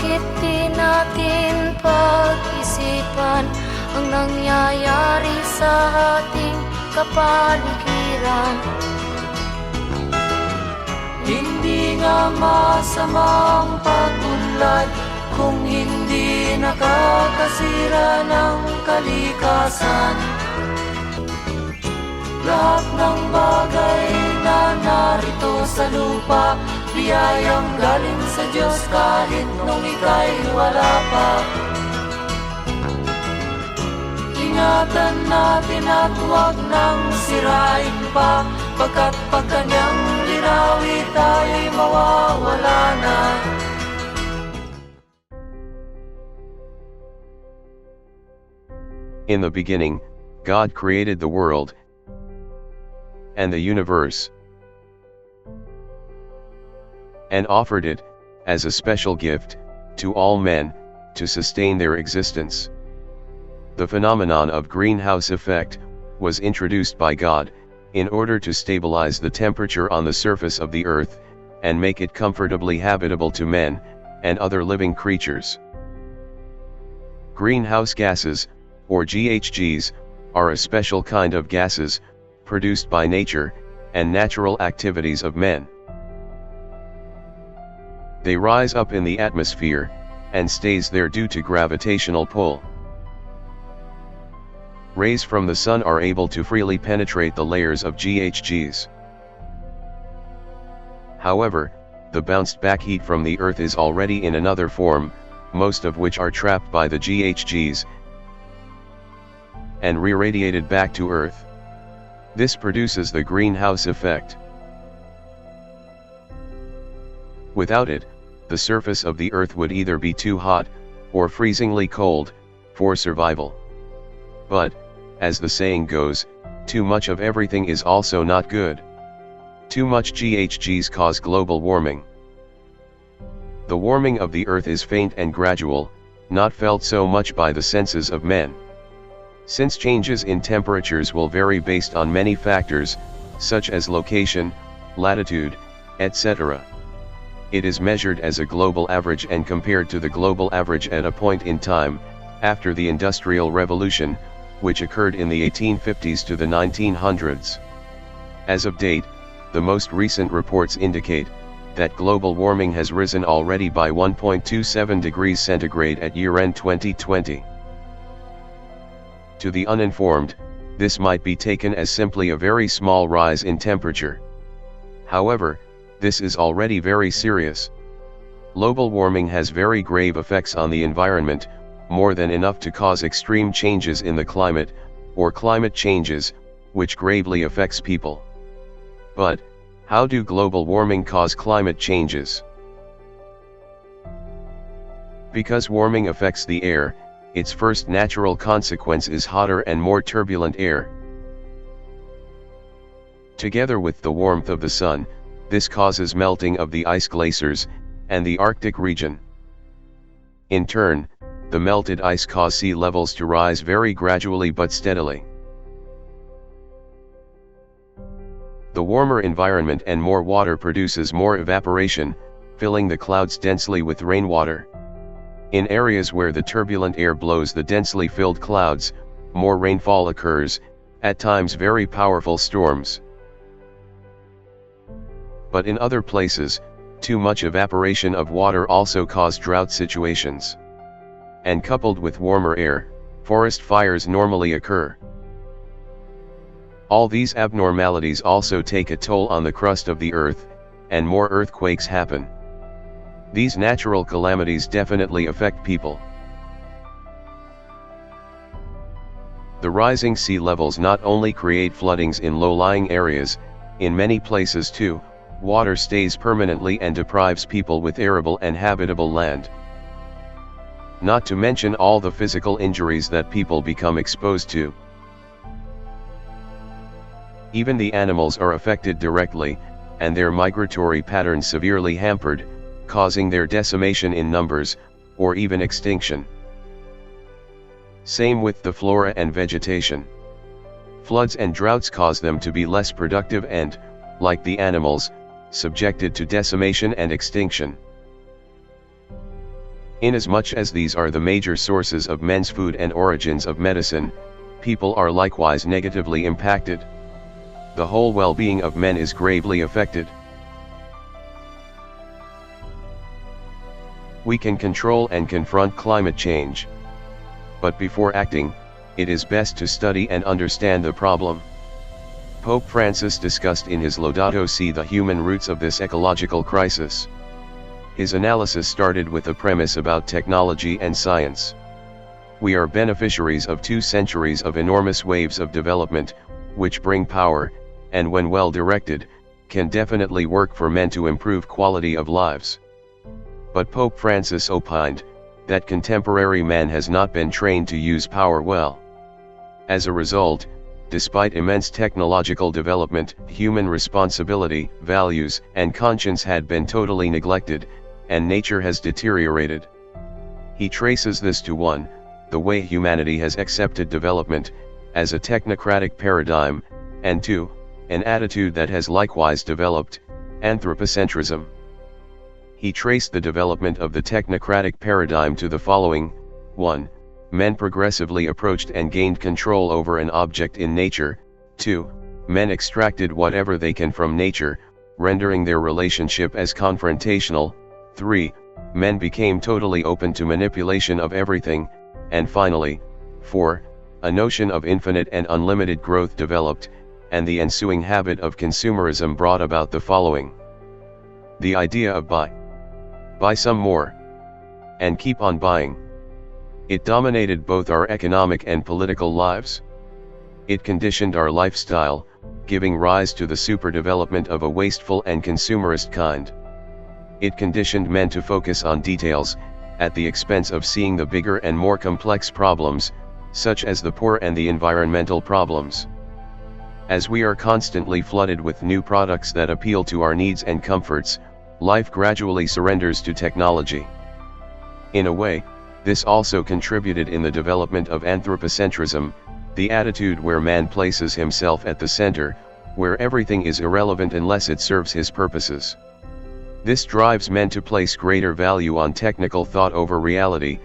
Bakit di natin pag-isipan ang nangyayari sa ating kapaligiran? Hindi nga masamang pagunlad kung hindi nakakasira ng kalikasan. Lahat ng bagay na narito sa lupa, biyayang galing sa Diyos kahit nung ika'y wala pa. Ingatan natin at huwag nang sirain pa, pagkat pag kanyang linawi tayo'y mawawala na. In the beginning, God created the world and the universe, and offered it, as a special gift, to all men, to sustain their existence. The phenomenon of greenhouse effect was introduced by God, in order to stabilize the temperature on the surface of the earth, and make it comfortably habitable to men, and other living creatures. Greenhouse gases, or GHGs, are a special kind of gases, produced by nature, and natural activities of men. They rise up in the atmosphere, and stays there due to gravitational pull. Rays from the sun are able to freely penetrate the layers of GHGs. However, the bounced back heat from the earth is already in another form, most of which are trapped by the GHGs, and re-radiated back to earth. This produces the greenhouse effect. Without it, the surface of the earth would either be too hot, or freezingly cold, for survival. But, as the saying goes, too much of everything is also not good. Too much GHGs cause global warming. The warming of the earth is faint and gradual, not felt so much by the senses of men. Since changes in temperatures will vary based on many factors, such as location, latitude, etc. It is measured as a global average and compared to the global average at a point in time, after the Industrial Revolution, which occurred in the 1850s to the 1900s. As of date, the most recent reports indicate that global warming has risen already by 1.27 degrees centigrade at year-end 2020. To the uninformed, this might be taken as simply a very small rise in temperature. However, this is already very serious. Global warming has very grave effects on the environment, more than enough to cause extreme changes in the climate, or climate changes, which gravely affects people. But, how do global warming cause climate changes? Because warming affects the air, its first natural consequence is hotter and more turbulent air. Together with the warmth of the sun, this causes melting of the ice glaciers, and the Arctic region. In turn, the melted ice cause sea levels to rise very gradually but steadily. The warmer environment and more water produces more evaporation, filling the clouds densely with rainwater. In areas where the turbulent air blows the densely filled clouds, more rainfall occurs, at times very powerful storms. But in other places, too much evaporation of water also cause drought situations. And coupled with warmer air, forest fires normally occur. All these abnormalities also take a toll on the crust of the earth, and more earthquakes happen. These natural calamities definitely affect people. The rising sea levels not only create floodings in low-lying areas, in many places too, water stays permanently and deprives people with arable and habitable land. Not to mention all the physical injuries that people become exposed to. Even the animals are affected directly, and their migratory patterns severely hampered, causing their decimation in numbers, or even extinction. Same with the flora and vegetation. Floods and droughts cause them to be less productive and, like the animals, subjected to decimation and extinction. Inasmuch as these are the major sources of men's food and origins of medicine, people are likewise negatively impacted. The whole well-being of men is gravely affected. We can control and confront climate change. But before acting, it is best to study and understand the problem. Pope Francis discussed in his Laudato Si the human roots of this ecological crisis. His analysis started with a premise about technology and science. We are beneficiaries of 2 centuries of enormous waves of development, which bring power, and when well directed, can definitely work for men to improve quality of lives. But Pope Francis opined that contemporary man has not been trained to use power well. As a result, despite immense technological development, human responsibility, values, and conscience had been totally neglected, and nature has deteriorated. He traces this to 1, the way humanity has accepted development, as a technocratic paradigm, and 2, an attitude that has likewise developed, anthropocentrism. He traced the development of the technocratic paradigm to the following: 1. Men progressively approached and gained control over an object in nature. 2. Men extracted whatever they can from nature, rendering their relationship as confrontational. 3. Men became totally open to manipulation of everything. And finally, 4. A notion of infinite and unlimited growth developed, and the ensuing habit of consumerism brought about the following. The idea of buy some more, and keep on buying. It dominated both our economic and political lives. It conditioned our lifestyle, giving rise to the superdevelopment of a wasteful and consumerist kind. It conditioned men to focus on details, at the expense of seeing the bigger and more complex problems, such as the poor and the environmental problems. As we are constantly flooded with new products that appeal to our needs and comforts, life gradually surrenders to technology. In a way, this also contributed in the development of anthropocentrism, the attitude where man places himself at the center, where everything is irrelevant unless it serves his purposes. This drives men to place greater value on technical thought over reality,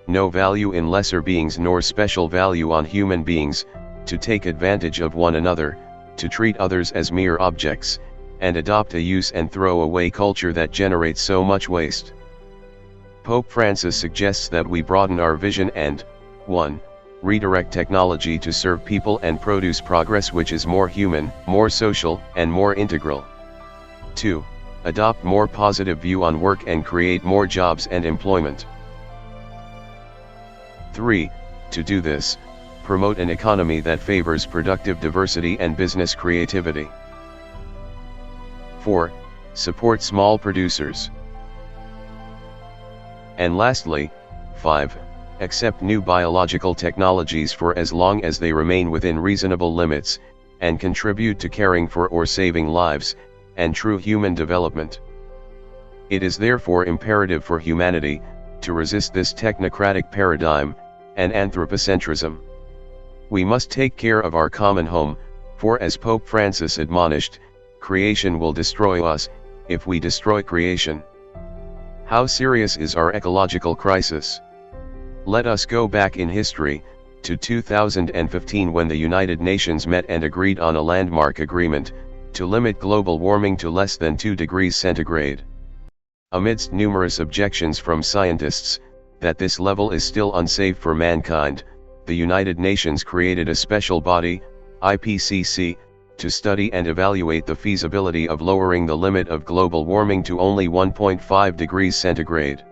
no value in lesser beings nor special value on human beings, to take advantage of one another, to treat others as mere objects, and adopt a use and throw away culture that generates so much waste. Pope Francis suggests that we broaden our vision and 1. Redirect technology to serve people and produce progress which is more human, more social, and more integral. 2. Adopt more positive view on work and create more jobs and employment. 3. To do this, promote an economy that favors productive diversity and business creativity. 4. Support small producers. And lastly, 5. Accept new biological technologies for as long as they remain within reasonable limits, and contribute to caring for or saving lives, and true human development. It is therefore imperative for humanity, to resist this technocratic paradigm, and anthropocentrism. We must take care of our common home, for as Pope Francis admonished, creation will destroy us, if we destroy creation. How serious is our ecological crisis? Let us go back in history, to 2015 when the United Nations met and agreed on a landmark agreement, to limit global warming to less than 2 degrees centigrade. Amidst numerous objections from scientists, that this level is still unsafe for mankind, the United Nations created a special body, IPCC, to study and evaluate the feasibility of lowering the limit of global warming to only 1.5 degrees centigrade.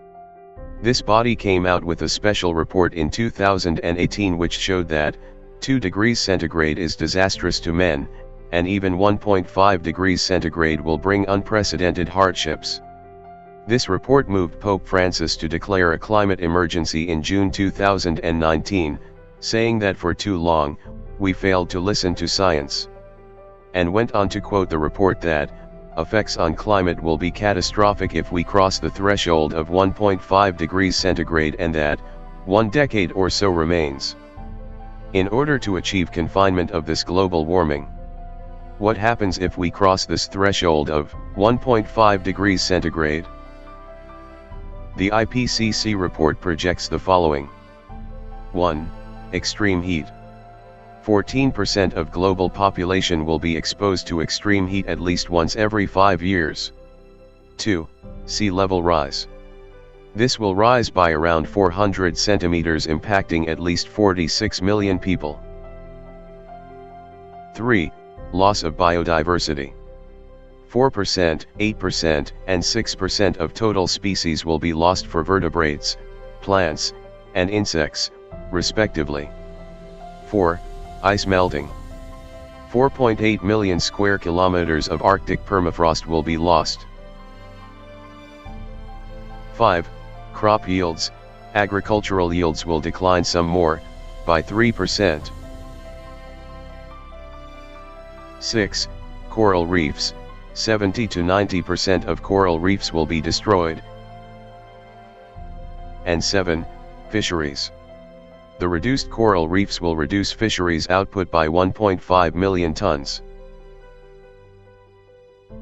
This body came out with a special report in 2018 which showed that 2 degrees centigrade is disastrous to men, and even 1.5 degrees centigrade will bring unprecedented hardships. This report moved Pope Francis to declare a climate emergency in June 2019, saying that for too long, we failed to listen to science. And went on to quote the report that, effects on climate will be catastrophic if we cross the threshold of 1.5 degrees centigrade and that, 1 decade or so remains. In order to achieve confinement of this global warming, what happens if we cross this threshold of 1.5 degrees centigrade? The IPCC report projects the following. 1. Extreme heat. 14% of global population will be exposed to extreme heat at least once every 5 years. 2. Sea level rise. This will rise by around 400 centimeters, impacting at least 46 million people. 3. Loss of biodiversity. 4%, 8%, and 6% of total species will be lost for vertebrates, plants, and insects, respectively. 4. Ice melting. 4.8 million square kilometers of Arctic permafrost will be lost. 5. Crop yields. Agricultural yields will decline some more, by 3%. 6. Coral reefs. 70 to 90% of coral reefs will be destroyed. And 7. Fisheries. The reduced coral reefs will reduce fisheries output by 1.5 million tons.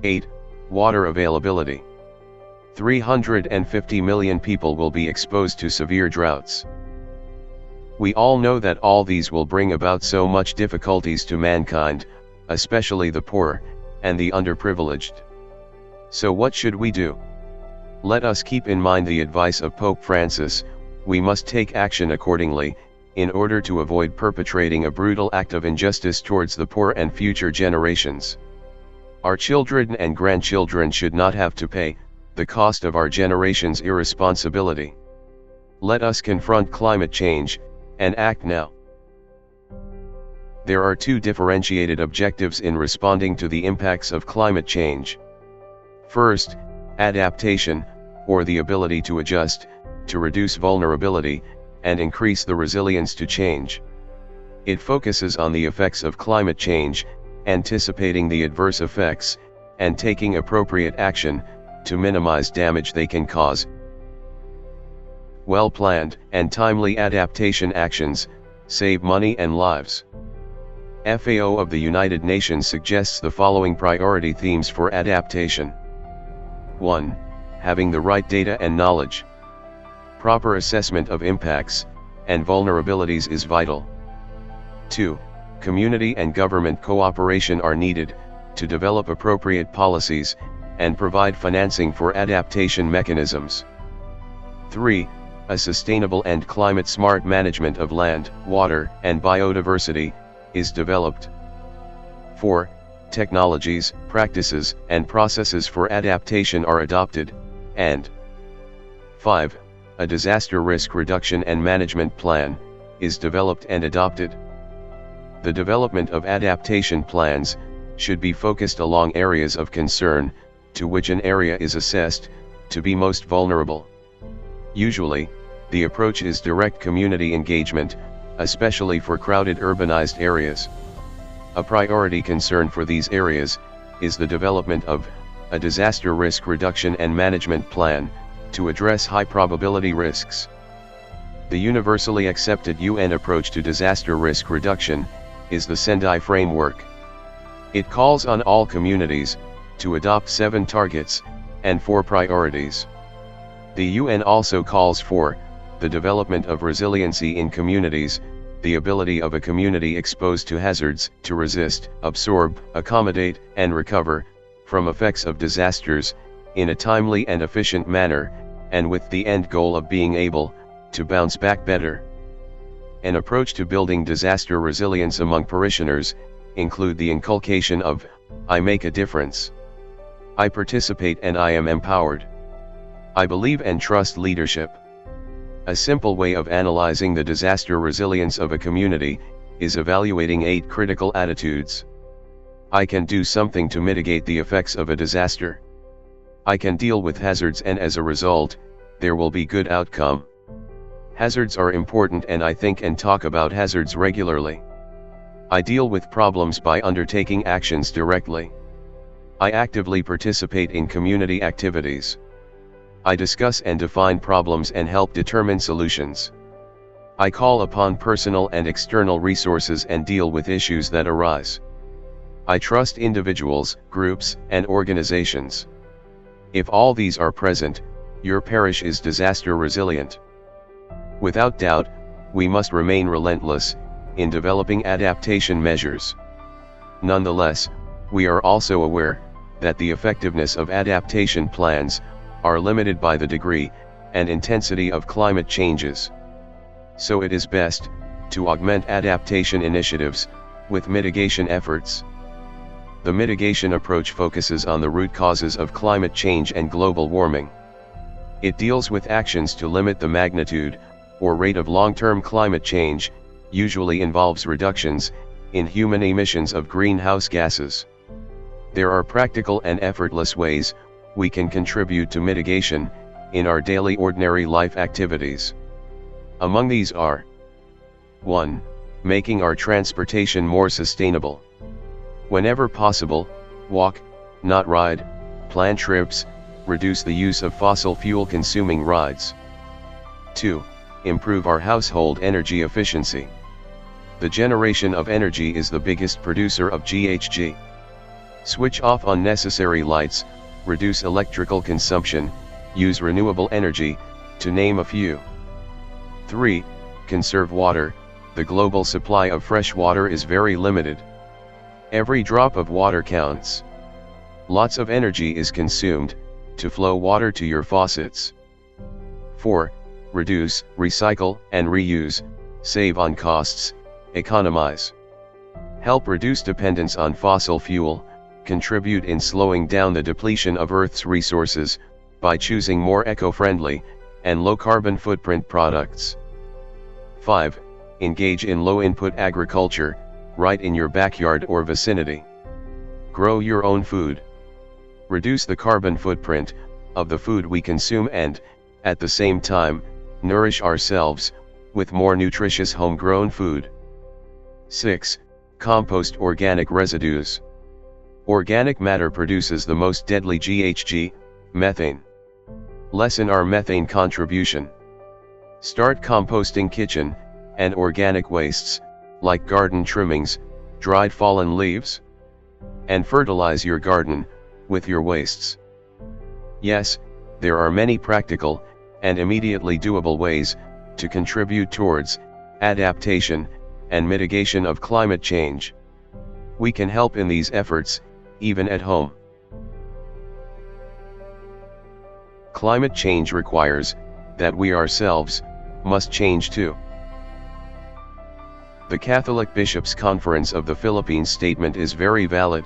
8. Water availability. 350 million people will be exposed to severe droughts. We all know that all these will bring about so much difficulties to mankind, especially the poor, and the underprivileged. So what should we do? Let us keep in mind the advice of Pope Francis. We must take action accordingly, in order to avoid perpetrating a brutal act of injustice towards the poor and future generations. Our children and grandchildren should not have to pay the cost of our generation's irresponsibility. Let us confront climate change, and act now. There are two differentiated objectives in responding to the impacts of climate change. First, adaptation, or the ability to adjust, to reduce vulnerability, and increase the resilience to change. It focuses on the effects of climate change, anticipating the adverse effects, and taking appropriate action, to minimize damage they can cause. Well-planned and timely adaptation actions save money and lives. FAO of the United Nations suggests the following priority themes for adaptation. 1. Having the right data and knowledge. Proper assessment of impacts and vulnerabilities is vital. 2. Community and government cooperation are needed to develop appropriate policies and provide financing for adaptation mechanisms. 3. A sustainable and climate-smart management of land, water, and biodiversity is developed. 4. Technologies, practices, and processes for adaptation are adopted, and 5. A disaster risk reduction and management plan is developed and adopted. The development of adaptation plans should be focused along areas of concern, to which an area is assessed to be most vulnerable. Usually, the approach is direct community engagement, especially for crowded urbanized areas. A priority concern for these areas is the development of a disaster risk reduction and management plan to address high probability risks. The universally accepted UN approach to disaster risk reduction is the Sendai framework. It calls on all communities to adopt 7 targets and 4 priorities. The UN also calls for the development of resiliency in communities, the ability of a community exposed to hazards to resist, absorb, accommodate, and recover from effects of disasters in a timely and efficient manner, and with the end goal of being able to bounce back better. An approach to building disaster resilience among parishioners include the inculcation of I make a difference. I participate and I am empowered. I believe and trust leadership. A simple way of analyzing the disaster resilience of a community is evaluating 8 critical attitudes. I can do something to mitigate the effects of a disaster. I can deal with hazards and as a result, there will be good outcome. Hazards are important and I think and talk about hazards regularly. I deal with problems by undertaking actions directly. I actively participate in community activities. I discuss and define problems and help determine solutions. I call upon personal and external resources and deal with issues that arise. I trust individuals, groups, and organizations. If all these are present, your parish is disaster resilient. Without doubt, we must remain relentless in developing adaptation measures. Nonetheless, we are also aware that the effectiveness of adaptation plans are limited by the degree and intensity of climate changes. So it is best to augment adaptation initiatives with mitigation efforts. The mitigation approach focuses on the root causes of climate change and global warming. It deals with actions to limit the magnitude or rate of long-term climate change, usually involves reductions in human emissions of greenhouse gases. There are practical and effortless ways we can contribute to mitigation in our daily ordinary life activities. Among these are: 1. Making our transportation more sustainable. Whenever possible, walk, not ride, plan trips, reduce the use of fossil fuel consuming rides. 2. Improve our household energy efficiency. The generation of energy is the biggest producer of GHG. Switch off unnecessary lights, reduce electrical consumption, use renewable energy, to name a few. 3. Conserve water. The global supply of fresh water is very limited. Every drop of water counts. Lots of energy is consumed to flow water to your faucets. 4. Reduce, recycle, and reuse, save on costs, economize. Help reduce dependence on fossil fuel, contribute in slowing down the depletion of Earth's resources, by choosing more eco-friendly and low-carbon footprint products. 5. Engage in low-input agriculture, right in your backyard or vicinity. Grow your own food. Reduce the carbon footprint of the food we consume and, at the same time, nourish ourselves with more nutritious homegrown food. 6. Compost organic residues. Organic matter produces the most deadly GHG, methane. Lessen our methane contribution. Start composting kitchen and organic wastes, like garden trimmings, dried fallen leaves. And fertilize your garden with your wastes. Yes, there are many practical and immediately doable ways to contribute towards adaptation and mitigation of climate change. We can help in these efforts, even at home. Climate change requires that we ourselves must change too. The Catholic Bishops' Conference of the Philippines statement is very valid.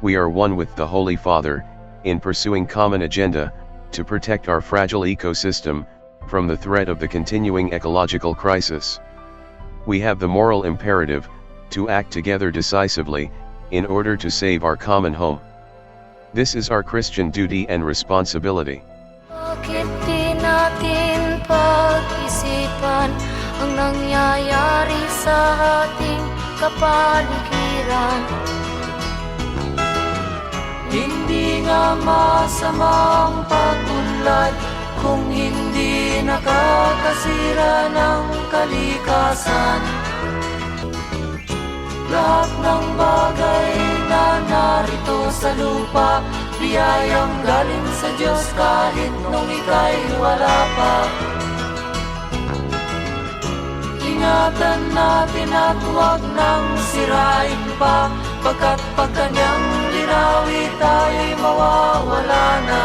We are one with the Holy Father in pursuing common agenda to protect our fragile ecosystem from the threat of the continuing ecological crisis. We have the moral imperative to act together decisively in order to save our common home. This is our Christian duty and responsibility. Bakit di natin pag-isipan ang nangyayari sa ating kapaligiran? Hindi nga masamang pagunlad kung hindi nakakasira ng kalikasan. Lahat ng bagay na narito sa lupa, biyayang galing sa Diyos kahit nung ika'y wala pa. Ingatan natin at huwag nang sirain pa, pagkat pag kanyang linawi tayo'y mawawala na.